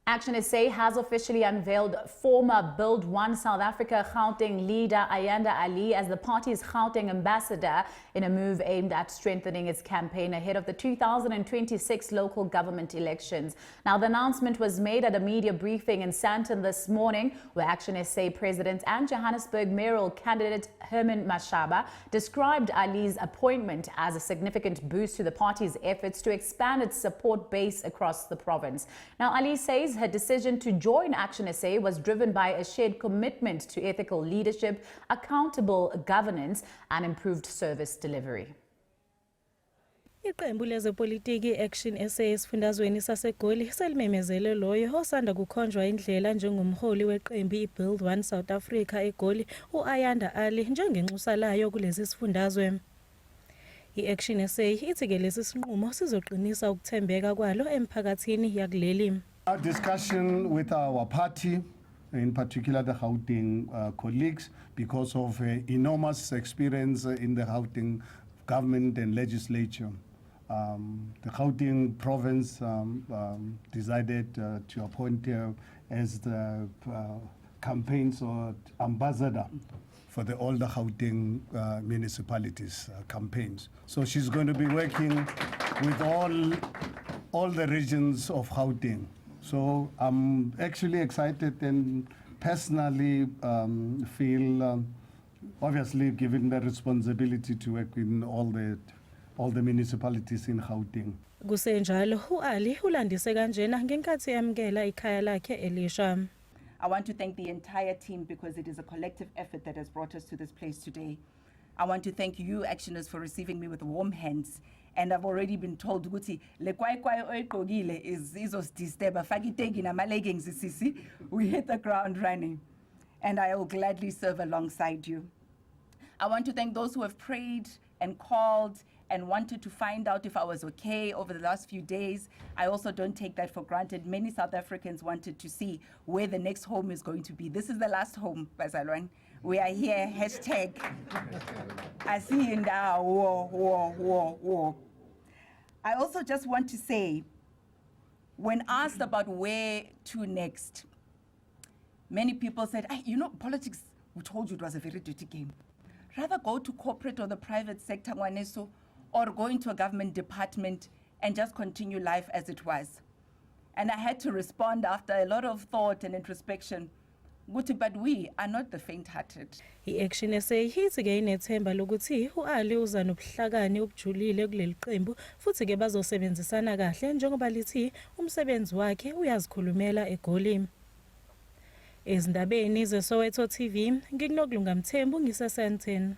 Action SA has officially unveiled former Build One South Africa Gauteng leader Ayanda Ali as the party's Gauteng ambassador in a move aimed at strengthening its campaign ahead of the 2026 local government elections. Now, the announcement was made at a media briefing in Sandton this morning, where Action SA president and Johannesburg mayoral candidate Herman Mashaba described Ali's appointment as a significant boost to the party's efforts to expand its support base across the province. Now, Ali says her decision to join Action SA was driven by a shared commitment to ethical leadership, accountable governance, and improved service delivery. Iqembu lezepolitiki Action SA esifundazweni saseGoli selimemezele loyo osanda kukhonjwa indlela njengomholi weqembu iBuild One South Africa eGoli uAyanda Ali njengenxusa layo kulezi sifundazwe. I-Action SA ithi ke lesi sinqumo sizoqinisa ukuthembeka kwalo emphakathini yakuleli. Our discussion with our party, in particular the Gauteng colleagues, because of enormous experience in the Gauteng government and legislature. The Gauteng province decided to appoint her as the campaigns or ambassador for all the Gauteng municipalities campaigns. So she's going to be working with all the regions of Gauteng. So I'm actually excited and personally feel obviously given the responsibility to work in all the municipalities in Gauteng. Kusenjalo uAli ulandise kanjena ngenkathi yamkela ikhaya lakhe elisha. I want to thank the entire team because it is a collective effort that has brought us to this place today. I want to thank you, Actioners, for receiving me with warm hands. And I've already been told, Guti, le kwai oigogile is disturb fagitegi na leggings sisi. We hit the ground running. And I will gladly serve alongside you. I want to thank those who have prayed and called and wanted to find out if I was okay over the last few days. I also don't take that for granted. Many South Africans wanted to see where the next home is going to be. This is the last home, Bazalwane. We are here, hashtag. I see you now, war. I also just want to say, when asked about where to next, many people said, you know, politics, we told you it was a very dirty game. Rather go to corporate or the private sector, or go into a government department and just continue life as it was. And I had to respond after a lot of thought and introspection. But we are not the faint-hearted. I-Action SA ithi ke inethemba lokuthi uAli uza nobuhlakani obujulile kuleli qembu futhi ke bazosebenzisana kahle njengoba lithi umsebenzi wakhe uyazikhulumela eGoli. Ezindabeni zeSoweto TV ngikunokulunga Mthembu ngiseSandton.